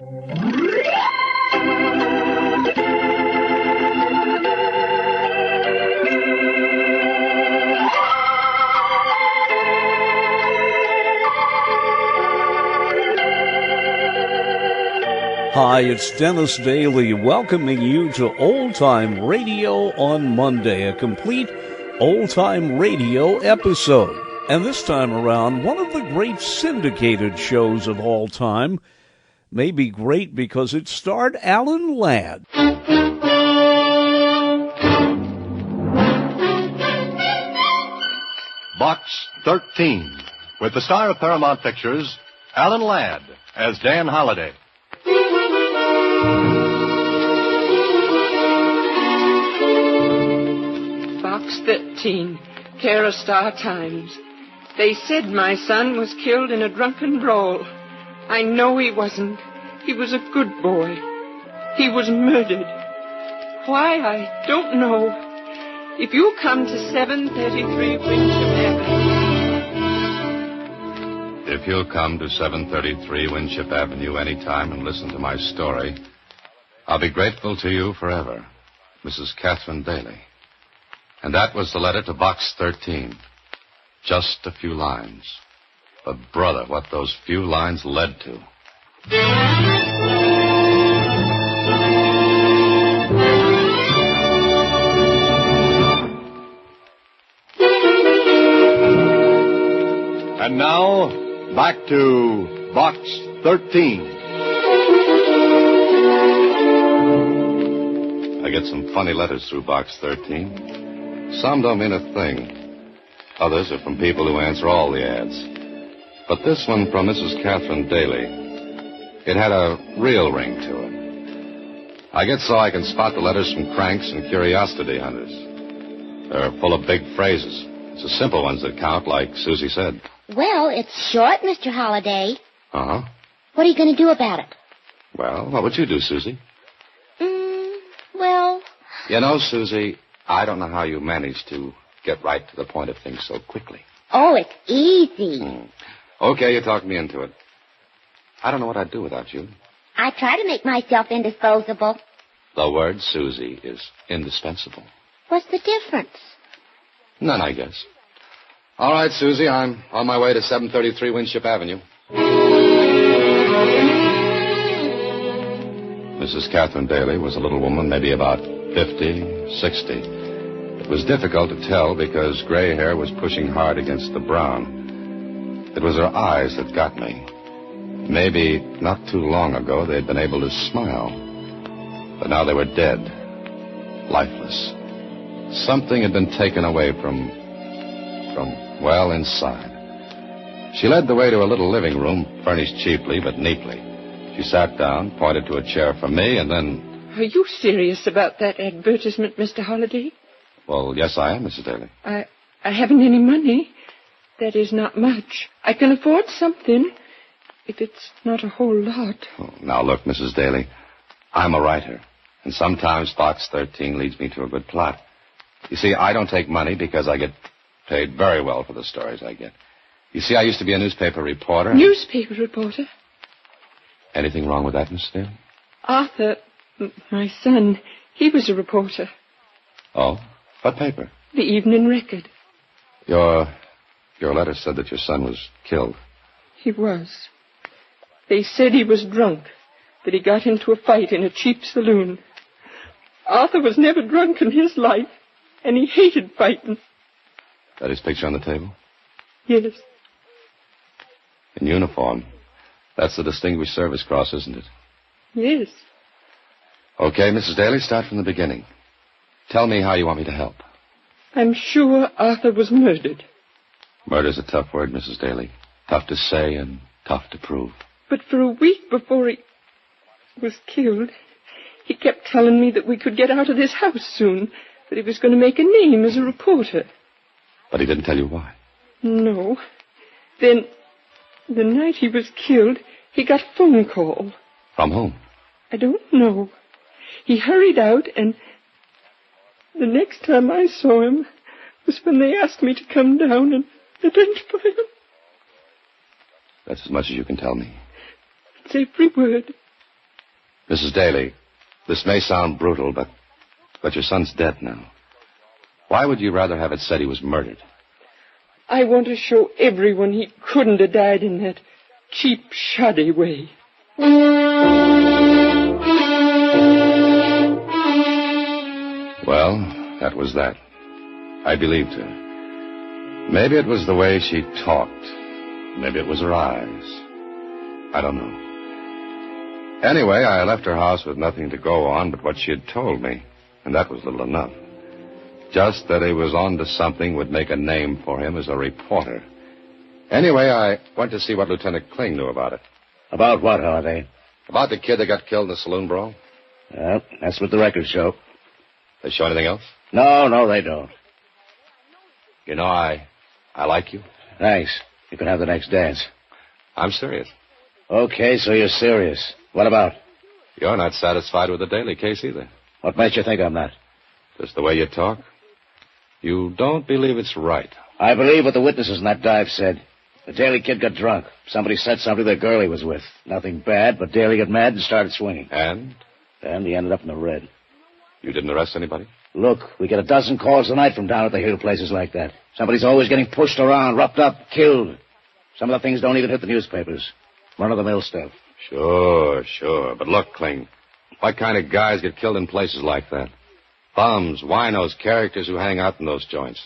Hi, it's Dennis Daly welcoming you to Old Time Radio on Monday, a complete Old Time Radio episode. And this time around, one of the great syndicated shows of all time, may be great because it starred Alan Ladd. Box 13, with the star of Paramount Pictures, Alan Ladd, as Dan Holliday. Box 13, care of Star Times. They said my son was killed in a drunken brawl. I know he wasn't. He was a good boy. He was murdered. Why, I don't know. If you come to 733 Winship Avenue... If you'll come to 733 Winship Avenue anytime and listen to my story, I'll be grateful to you forever. Mrs. Catherine Daly. And that was the letter to Box 13. Just a few lines. But, brother, what those few lines led to. And now, back to Box 13. I get some funny letters through Box 13. Some don't mean a thing. Others are from people who answer all the ads. But this one from Mrs. Catherine Daly, it had a real ring to it. I get so I can spot the letters from cranks and curiosity hunters. They're full of big phrases. It's the simple ones that count, like Susie said. Well, it's short, Mr. Holliday. Uh-huh. What are you going to do about it? Well, what would you do, Susie? Well... You know, Susie, I don't know how you manage to get right to the point of things so quickly. Oh, it's easy. Okay, you talked me into it. I don't know what I'd do without you. I try to make myself indisposable. The word, Susie, is indispensable. What's the difference? None, I guess. All right, Susie, I'm on my way to 733 Winship Avenue. Mrs. Catherine Daly was a little woman, maybe about 50, 60. It was difficult to tell because gray hair was pushing hard against the brown. It was her eyes that got me. Maybe not too long ago they'd been able to smile. But now they were dead, lifeless. Something had been taken away from well, inside. She led the way to a little living room, furnished cheaply but neatly. She sat down, pointed to a chair for me, and then... Are you serious about that advertisement, Mr. Holliday? Well, yes, I am, Mrs. Daly. I haven't any money. That is not much. I can afford something, if it's not a whole lot. Oh, now, look, Mrs. Daly, I'm a writer, and sometimes Box 13 leads me to a good plot. You see, I don't take money because I get paid very well for the stories I get. You see, I used to be a newspaper reporter. Newspaper reporter? Anything wrong with that, Mrs. Daly? Arthur, my son, he was a reporter. Oh? What paper? The Evening Record. Your letter said that your son was killed. He was. They said he was drunk, that he got into a fight in a cheap saloon. Arthur was never drunk in his life, and he hated fighting. That his picture on the table? Yes. In uniform. That's the Distinguished Service Cross, isn't it? Yes. Okay, Mrs. Daly, start from the beginning. Tell me how you want me to help. I'm sure Arthur was murdered. Murder's a tough word, Mrs. Daly. Tough to say and tough to prove. But for a week before he was killed, he kept telling me that we could get out of this house soon, that he was going to make a name as a reporter. But he didn't tell you why? No. Then, the night he was killed, he got a phone call. From whom? I don't know. He hurried out, and the next time I saw him was when they asked me to come down and identify him. That's as much as you can tell me. It's every word. Mrs. Daly, this may sound brutal, but your son's dead now. Why would you rather have it said he was murdered? I want to show everyone he couldn't have died in that cheap, shoddy way. Well, that was that. I believed her. Maybe it was the way she talked. Maybe it was her eyes. I don't know. Anyway, I left her house with nothing to go on but what she had told me, and that was little enough. Just that he was on to something would make a name for him as a reporter. Anyway, I went to see what Lieutenant Kling knew about it. About what, Holiday? About the kid that got killed in the saloon brawl. Well, that's what the records show. They show anything else? No, they don't. You know, I like you. Thanks. You can have the next dance. I'm serious. Okay, so you're serious. What about? You're not satisfied with the Daly case either. What makes you think I'm not? Just the way you talk. You don't believe it's right. I believe what the witnesses in that dive said. The Daly kid got drunk. Somebody said something to the girl he was with. Nothing bad, but Daly got mad and started swinging. And? Then he ended up in the red. You didn't arrest anybody? Look, we get a dozen calls a night from down at the hill places like that. Somebody's always getting pushed around, roughed up, killed. Some of the things don't even hit the newspapers. Run-of-the-mill stuff. Sure. But look, Kling, what kind of guys get killed in places like that? Bums, winos, characters who hang out in those joints.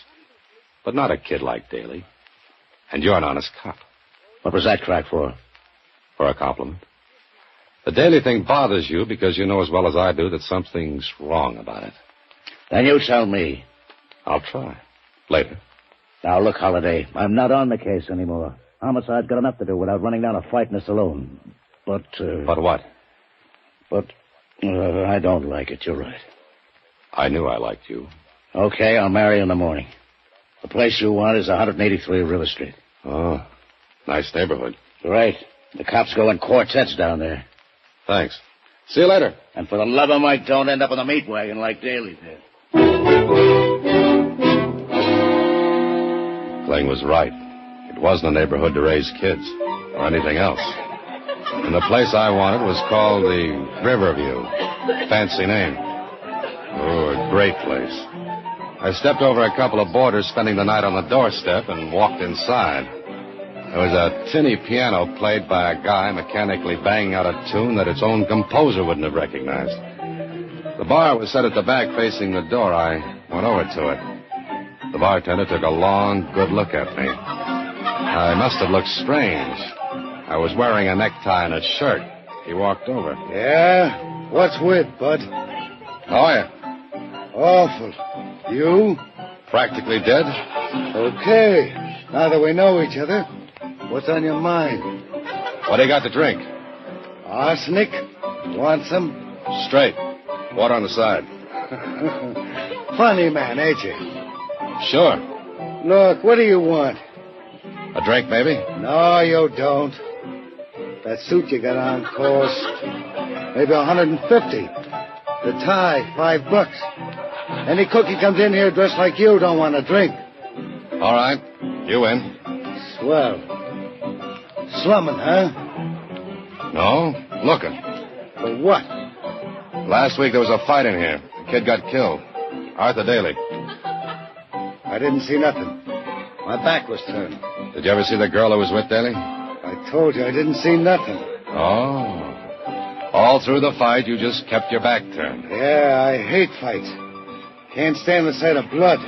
But not a kid like Daly. And you're an honest cop. What was that crack for? For a compliment. The Daly thing bothers you because you know as well as I do that something's wrong about it. Then you tell me. I'll try. Later. Now, look, Holiday, I'm not on the case anymore. Homicide's got enough to do without running down a fight in a saloon. But what? I don't like it, you're right. I knew I liked you. Okay, I'll marry you in the morning. The place you want is 183 River Street. Oh, nice neighborhood. Right. The cops go in quartets down there. Thanks. See you later. And for the love of Mike, don't end up in the meat wagon like Daly did. Kling was right. It wasn't a neighborhood to raise kids or anything else. And the place I wanted was called the Riverview. Fancy name. Oh, a great place. I stepped over a couple of boarders spending the night on the doorstep and walked inside. There was a tinny piano played by a guy mechanically banging out a tune that its own composer wouldn't have recognized. The bar was set at the back facing the door. I went over to it. The bartender took a long, good look at me. I must have looked strange. I was wearing a necktie and a shirt. He walked over. Yeah? What's with, bud? How are you? Awful. You? Practically dead? Okay. Now that we know each other, what's on your mind? What do you got to drink? Arsenic? Want some? Straight. Water on the side. Funny man, ain't you? Sure. Look, what do you want? A drink, maybe? No, you don't. That suit you got on cost maybe $150. The tie, $5. Any cookie comes in here dressed like you don't want a drink. All right. You win. Swell. Slumming, huh? No, looking. For what? Last week there was a fight in here. A kid got killed. Arthur Daly. I didn't see nothing. My back was turned. Did you ever see the girl who was with Daly? I told you I didn't see nothing. Oh. All through the fight, you just kept your back turned. Yeah, I hate fights. Can't stand the sight of blood.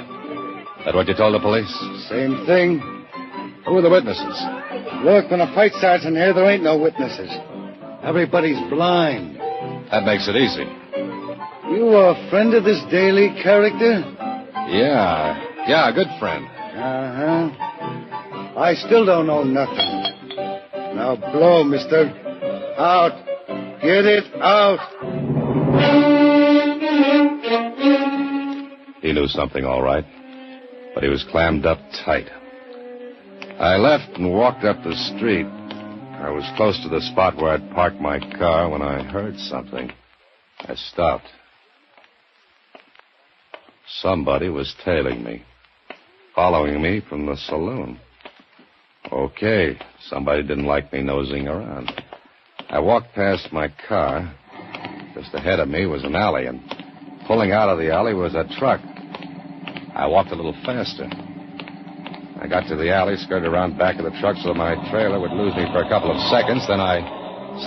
That what you told the police? Same thing. Who were the witnesses? Look, when a fight starts in here, there ain't no witnesses. Everybody's blind. That makes it easy. You a friend of this Daly character? Yeah, a good friend. Uh-huh. I still don't know nothing. Now blow, mister. Out. Get it out. He knew something, all right. But he was clammed up tight. I left and walked up the street. I was close to the spot where I'd parked my car when I heard something. I stopped. Somebody was tailing me, following me from the saloon. Okay, somebody didn't like me nosing around. I walked past my car, Just ahead of me was an alley, and pulling out of the alley was a truck. I walked a little faster. I got to the alley, skirted around back of the truck so my trailer would lose me for a couple of seconds. Then I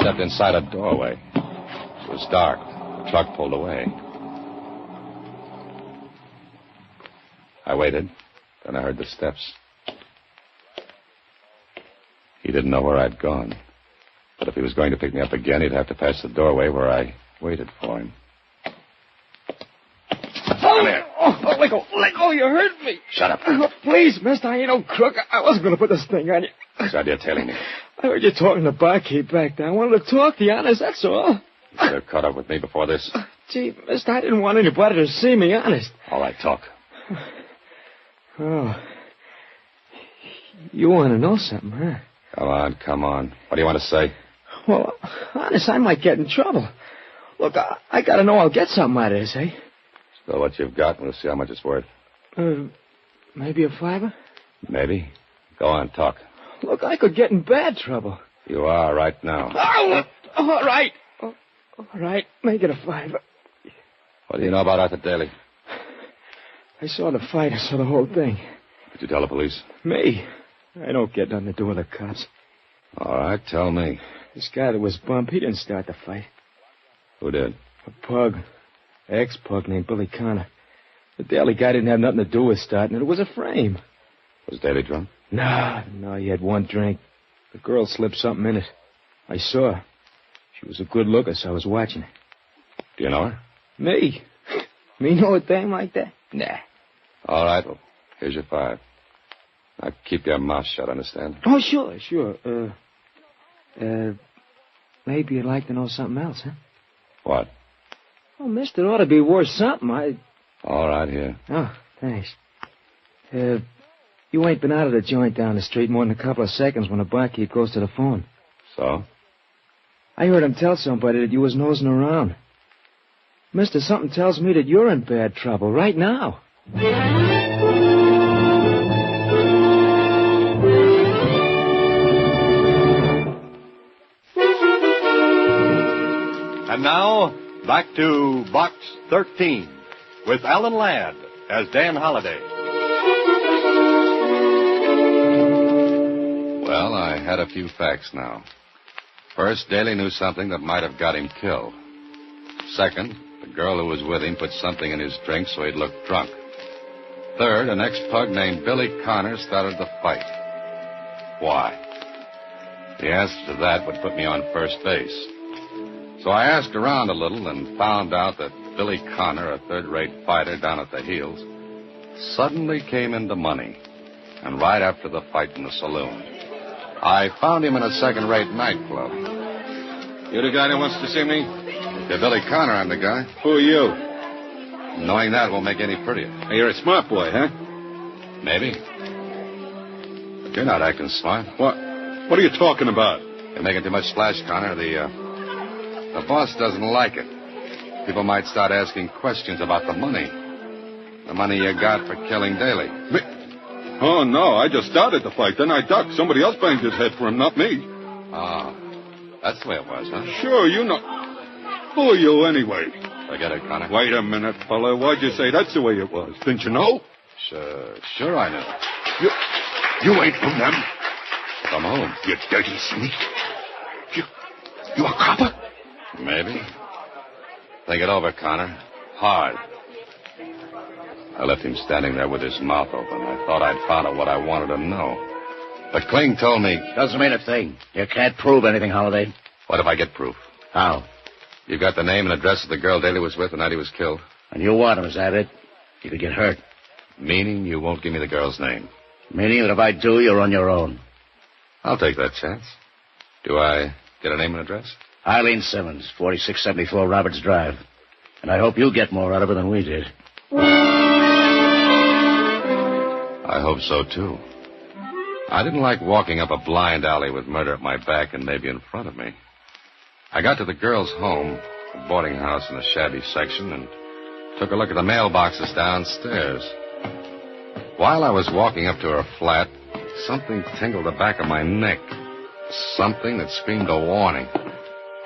stepped inside a doorway. It was dark. The truck pulled away. I waited. Then I heard the steps. He didn't know where I'd gone. But if he was going to pick me up again, he'd have to pass the doorway where I waited for him. Come here. Oh, let go, you hurt me. Shut up. Oh, please, mister, I ain't no crook. I wasn't going to put this thing on you. What's the idea of tailing me? I heard you talking to barkeep back there. I wanted to talk to you, honest, that's all. You could have caught up with me before this. Gee, mister, I didn't want anybody to see me, honest. All right, talk. Oh. You want to know something, huh? Come on. What do you want to say? Well, honest, I might get in trouble. Look, I got to know I'll get something out of this, eh? So what you've got, we'll see how much it's worth. Maybe a $5? Maybe. Go on, talk. Look, I could get in bad trouble. You are right now. Oh, all right. Oh, all right, make it a $5. What do you know about Arthur Daly? I saw the fight. I saw the whole thing. Did you tell the police? Me? I don't get nothing to do with the cops. All right, tell me. This guy that was bumped, he didn't start the fight. Who did? A pug. Ex-pug named Billy Connor. The Daly guy didn't have nothing to do with starting it. It was a frame. Was Daly drunk? No, he had one drink. The girl slipped something in it. I saw her. She was a good looker, so I was watching her. Do you know her? Me? Me know a dame like that? Nah. All right, well, here's your $5. Now keep your mouth shut, understand? Oh, sure. Maybe you'd like to know something else, huh? What? Oh, mister, ought to be worth something. All right, here. Oh, thanks. You ain't been out of the joint down the street more than a couple of seconds when the barkeep goes to the phone. So? I heard him tell somebody that you was nosing around. Mister, something tells me that you're in bad trouble right now. And now, back to Box 13 with Alan Ladd as Dan Holliday. Well, I had a few facts now. First, Daly knew something that might have got him killed. Second, the girl who was with him put something in his drink so he'd look drunk. Third, an ex-pug named Billy Connor started the fight. Why? The answer to that would put me on first base. So I asked around a little and found out that Billy Connor, a third-rate fighter down at the Heels, suddenly came into money. And right after the fight in the saloon, I found him in a second-rate nightclub. You the guy that wants to see me? Yeah, Billy Connor, I'm the guy. Who are you? Knowing that won't make it any prettier. Hey, you're a smart boy, huh? Maybe. But you're not acting smart. What are you talking about? You're making too much splash, Connor. The boss doesn't like it. People might start asking questions about the money. The money you got for killing Daly. Me? Oh, no, I just started the fight. Then I ducked. Somebody else banged his head for him, not me. Ah, that's the way it was, huh? Sure, you know. Who are you, anyway? Forget it, Connor. Wait a minute, fella. Why'd you say that's the way it was? Didn't you know? Sure I know. You ain't from them. From home. You dirty sneak. You a copper? Maybe. Think it over, Connor. Hard. I left him standing there with his mouth open. I thought I'd found out what I wanted to know. But Kling told me... Doesn't mean a thing. You can't prove anything, Holliday. What if I get proof? How? You got the name and address of the girl Daly was with the night he was killed? And you want him, is that it? You could get hurt. Meaning you won't give me the girl's name? Meaning that if I do, you're on your own. I'll take that chance. Do I get a name and address? Eileen Simmons, 4674 Roberts Drive. And I hope you get more out of her than we did. I hope so, too. I didn't like walking up a blind alley with murder at my back and maybe in front of me. I got to the girl's home, a boarding house in the shabby section, and took a look at the mailboxes downstairs. While I was walking up to her flat, something tingled the back of my neck. Something that screamed a warning.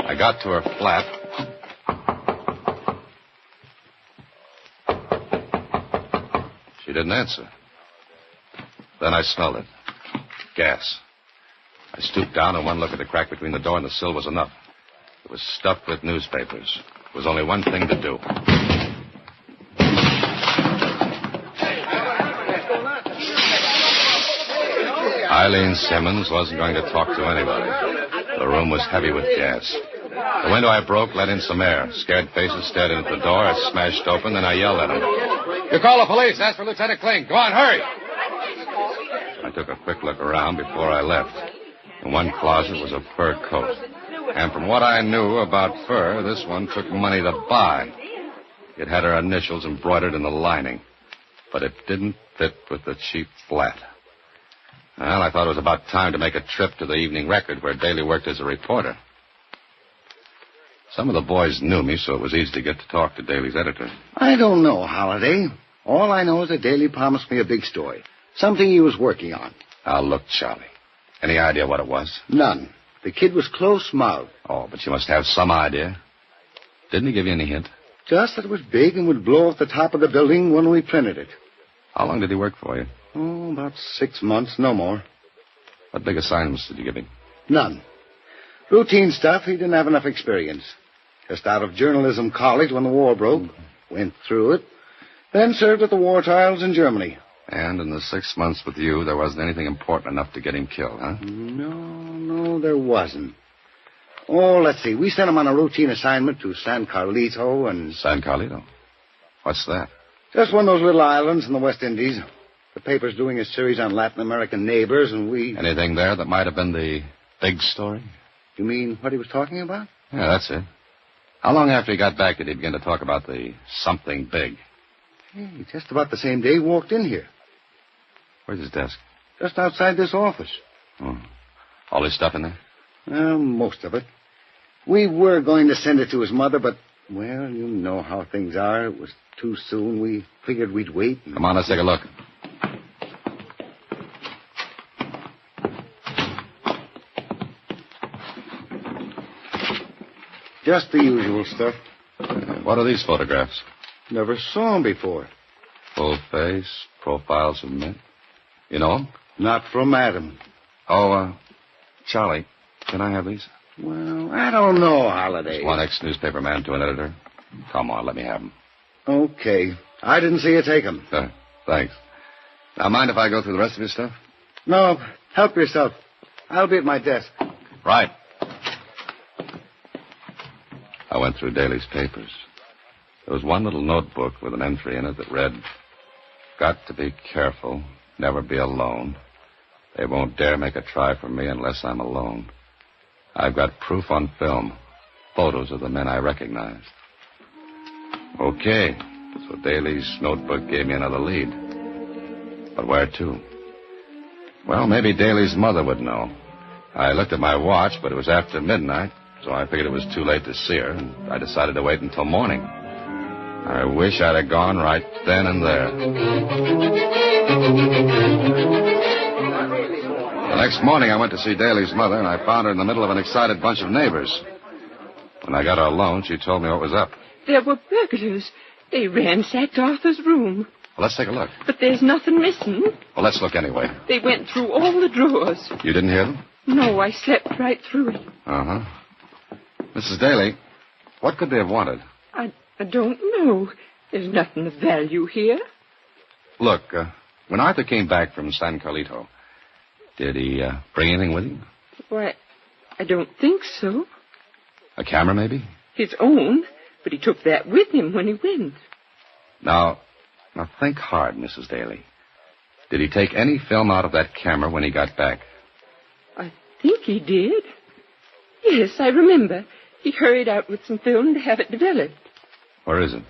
I got to her flat didn't answer. Then I smelled it. Gas. I stooped down, and one look at the crack between the door and the sill was enough. It was stuffed with newspapers. There was only one thing to do. Eileen Simmons wasn't going to talk to anybody. The room was heavy with gas. The window I broke let in some air. Scared faces stared into the door. I smashed open, then I yelled at them. You call the police. Ask for Lieutenant Kling. Go on, hurry. I took a quick look around before I left. In one closet was a fur coat. And from what I knew about fur, this one took money to buy. It had her initials embroidered in the lining. But it didn't fit with the cheap flat. Well, I thought it was about time to make a trip to the Evening Record, where Daly worked as a reporter. Some of the boys knew me, so it was easy to get to talk to Daly's editor. I don't know, Holliday. All I know is that Daly promised me a big story. Something he was working on. Now, look, Charlie. Any idea what it was? None. The kid was close-mouthed. Oh, but you must have some idea. Didn't he give you any hint? Just that it was big and would blow off the top of the building when we printed it. How long did he work for you? Oh, about 6 months, no more. What big assignments did you give him? None. Routine stuff. He didn't have enough experience. Just out of journalism college when the war broke. Went through it. Then served at the war trials in Germany. And in the 6 months with you, there wasn't anything important enough to get him killed, huh? No, there wasn't. Oh, let's see. We sent him on a routine assignment to San Carlito and... San Carlito? What's that? Just one of those little islands in the West Indies. The paper's doing a series on Latin American neighbors, and we... Anything there that might have been the big story? You mean what he was talking about? Yeah, that's it. How long after he got back did he begin to talk about the something big? Hey, just about the same day he walked in here. Where's his desk? Just outside this office. Oh. All his stuff in there? Most of it. We were going to send it to his mother, but, well, you know how things are. It was too soon. We figured we'd wait. Come on, let's take a look. Just the usual stuff. What are these photographs? Never saw him before. Full face, profiles of men. You know him? Not from Adam. Oh, Charlie, can I have these? Well, I don't know, Holiday. One ex-newspaper man to an editor. Come on, let me have them. Okay. I didn't see you take them. Thanks. Now, mind if I go through the rest of your stuff? No, help yourself. I'll be at my desk. Right. I went through Daly's papers. There was one little notebook with an entry in it that read, "Got to be careful, never be alone. They won't dare make a try for me unless I'm alone. I've got proof on film, photos of the men I recognize." Okay, so Daly's notebook gave me another lead. But where to? Well, maybe Daly's mother would know. I looked at my watch, but it was after midnight, so I figured it was too late to see her, and I decided to wait until morning. I wish I'd have gone right then and there. The next morning, I went to see Daly's mother, and I found her in the middle of an excited bunch of neighbors. When I got her alone, she told me what was up. There were burglars. They ransacked Arthur's room. Well, let's take a look. But there's nothing missing. Well, let's look anyway. They went through all the drawers. You didn't hear them? No, I slept right through it. Uh-huh. Mrs. Daly, what could they have wanted? I don't know. There's nothing of value here. Look, when Arthur came back from San Carlito, did he bring anything with him? Why, I don't think so. A camera, maybe? His own, but he took that with him when he went. Now think hard, Mrs. Daly. Did he take any film out of that camera when he got back? I think he did. Yes, I remember. He hurried out with some film to have it developed. Where is it?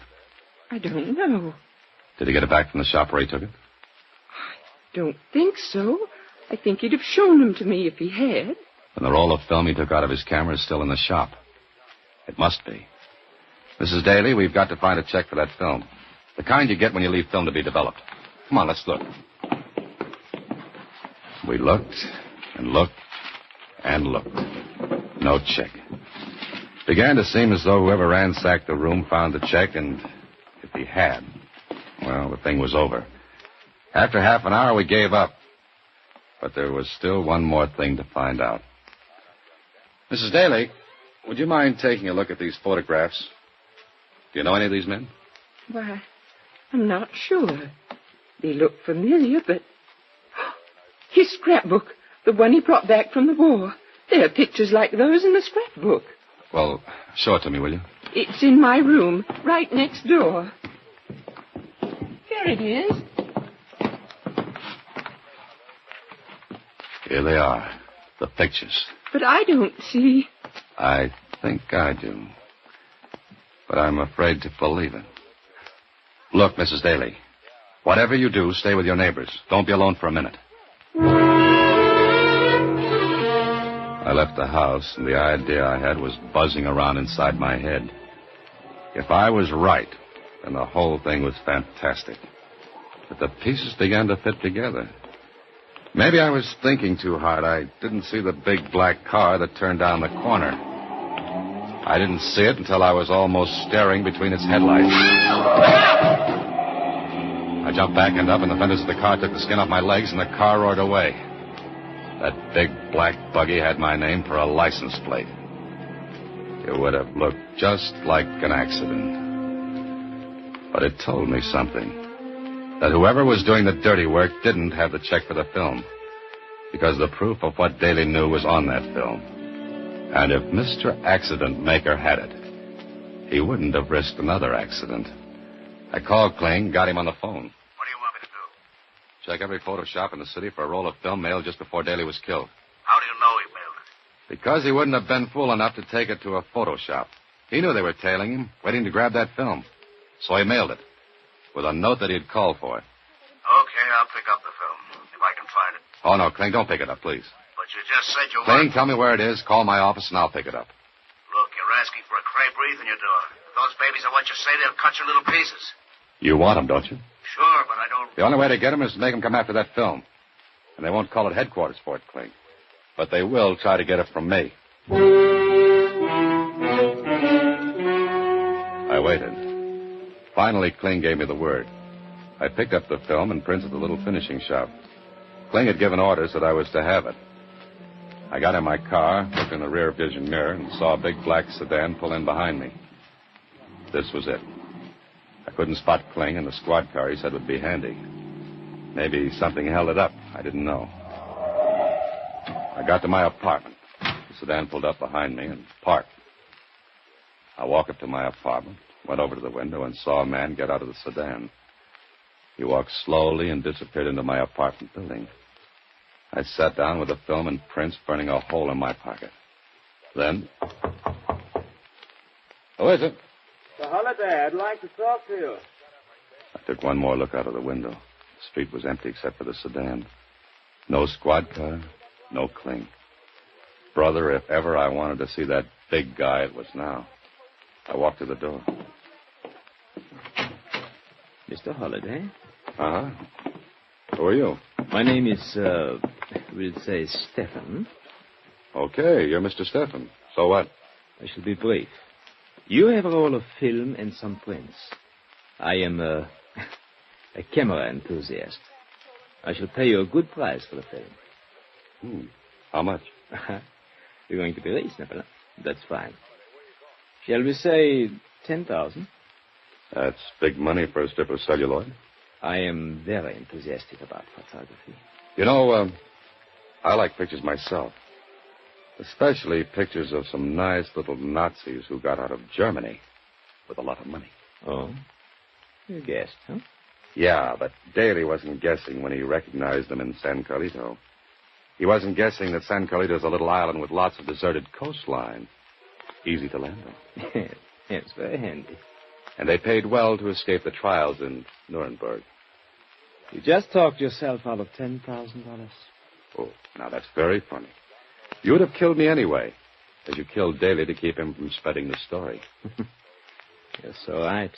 I don't know. Did he get it back from the shop where he took it? I don't think so. I think he'd have shown them to me if he had. And the roll of film he took out of his camera is still in the shop. It must be. Mrs. Daly, we've got to find a check for that film. The kind you get when you leave film to be developed. Come on, let's look. We looked and looked and looked. No check. Began to seem as though whoever ransacked the room found the check, and if he had, well, the thing was over. After half an hour, we gave up. But there was still one more thing to find out. Mrs. Daly, would you mind taking a look at these photographs? Do you know any of these men? Why, I'm not sure. They look familiar, but... His scrapbook, the one he brought back from the war. There are pictures like those in the scrapbook. Well, show it to me, will you? It's in my room, right next door. Here it is. Here they are, the pictures. But I don't see... I think I do. But I'm afraid to believe it. Look, Mrs. Daly, whatever you do, stay with your neighbors. Don't be alone for a minute. I left the house, and the idea I had was buzzing around inside my head. If I was right, then the whole thing was fantastic. But the pieces began to fit together. Maybe I was thinking too hard. I didn't see the big black car that turned down the corner. I didn't see it until I was almost staring between its headlights. I jumped back and up, and the fenders of the car took the skin off my legs, and the car roared away. That big black buggy had my name for a license plate. It would have looked just like an accident. But it told me something. That whoever was doing the dirty work didn't have the check for the film. Because the proof of what Daly knew was on that film. And if Mr. Accident Maker had it, he wouldn't have risked another accident. I called Kling, got him on the phone. What do you want me to do? Check every photo shop in the city for a roll of film mailed just before Daly was killed. How do you know he mailed it? Because he wouldn't have been fool enough to take it to a photo shop. He knew they were tailing him, waiting to grab that film. So he mailed it, with a note that he'd called for it. Okay, I'll pick up the film, if I can find it. Oh, no, Kling, don't pick it up, please. But you just said you Kling, want... tell me where it is, call my office, and I'll pick it up. Look, you're asking for a crepe wreath in your door. If those babies are what you say, they'll cut you little pieces. You want them, don't you? Sure, but I don't... The only way to get them is to make them come after that film. And they won't call it headquarters for it, Kling. But they will try to get it from me. I waited. Finally, Kling gave me the word. I picked up the film and printed the little finishing shop. Kling had given orders that I was to have it. I got in my car, looked in the rear vision mirror, and saw a big black sedan pull in behind me. This was it. I couldn't spot Kling, and the squad car he said would be handy. Maybe something held it up. I didn't know. I got to my apartment. The sedan pulled up behind me and parked. I walked up to my apartment, went over to the window, and saw a man get out of the sedan. He walked slowly and disappeared into my apartment building. I sat down with the film and prints burning a hole in my pocket. Then... Who is it? Mr. Holliday, I'd like to talk to you. I took one more look out of the window. The street was empty except for the sedan. No squad car, no Kling. Brother, if ever I wanted to see that big guy, it was now. I walked to the door. Mr. Holliday? Uh-huh. Who are you? My name is, we'll say Stefan. Okay, you're Mr. Stefan. So what? I shall be brief. You have a roll of film and some prints. I am a camera enthusiast. I shall pay you a good price for the film. How much? You're going to be reasonable. That's fine. Shall we say 10,000? That's big money for a strip of celluloid. I am very enthusiastic about photography. You know, I like pictures myself. Especially pictures of some nice little Nazis who got out of Germany with a lot of money. Oh? You guessed, huh? Yeah, but Daly wasn't guessing when he recognized them in San Carlito. He wasn't guessing that San Carlito's a little island with lots of deserted coastline. Easy to land on. Yes, very handy. And they paid well to escape the trials in Nuremberg. You just talked yourself out of $10,000. Oh, now that's very funny. You would have killed me anyway, as you killed Daly to keep him from spreading the story. You're so right.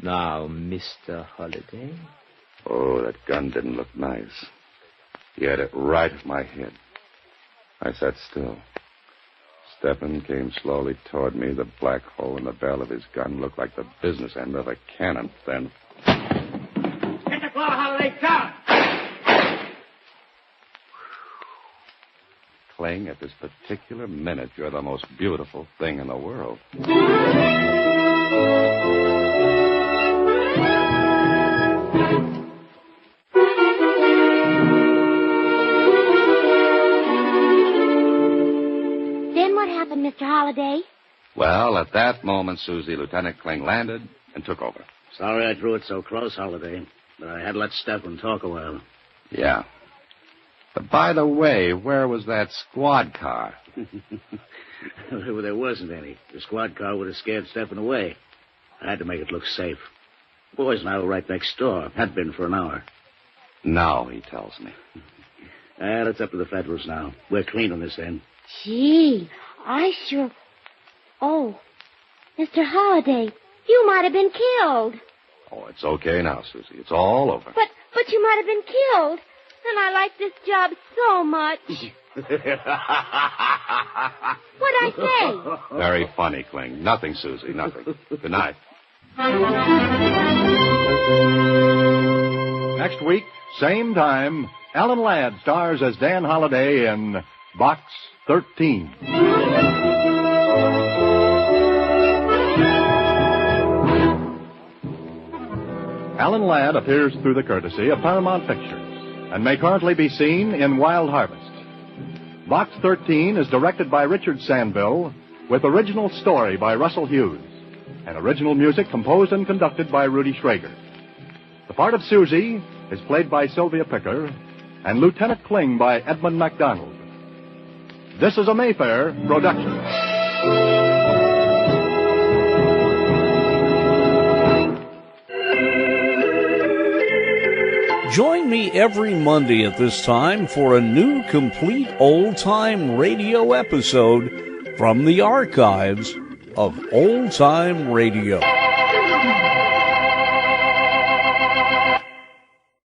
Now, Mr. Holliday. Oh, that gun didn't look nice. He had it right at my head. I sat still. Stefan came slowly toward me. The black hole in the barrel of his gun looked like the business end of a cannon. Then... Get the floor, Holliday! Kling, at this particular minute, you're the most beautiful thing in the world. Then what happened, Mr. Holliday? Well, at that moment, Susie, Lieutenant Kling landed and took over. Sorry I drew it so close, Holliday, but I had to let Stefan talk a while. Yeah. But by the way, where was that squad car? Well, there wasn't any. The squad car would have scared Stefan away. I had to make it look safe. The boys and I were right next door. Had been for an hour. No, he tells me. And it's up to the Federals now. We're clean on this end. Gee, I sure... Oh, Mr. Holliday, you might have been killed. Oh, it's okay now, Susie. It's all over. But you might have been killed. And I like this job so much. What'd I say? Very funny, Kling. Nothing, Susie, nothing. Good night. Next week, same time, Alan Ladd stars as Dan Holliday in Box 13. Alan Ladd appears through the courtesy of Paramount Pictures and may currently be seen in Wild Harvest. Box 13 is directed by Richard Sandville with original story by Russell Hughes and original music composed and conducted by Rudy Schrager. The part of Susie is played by Sylvia Picker and Lieutenant Kling by Edmund MacDonald. This is a Mayfair production. Join me every Monday at this time for a new complete old-time radio episode from the archives of Old Time Radio.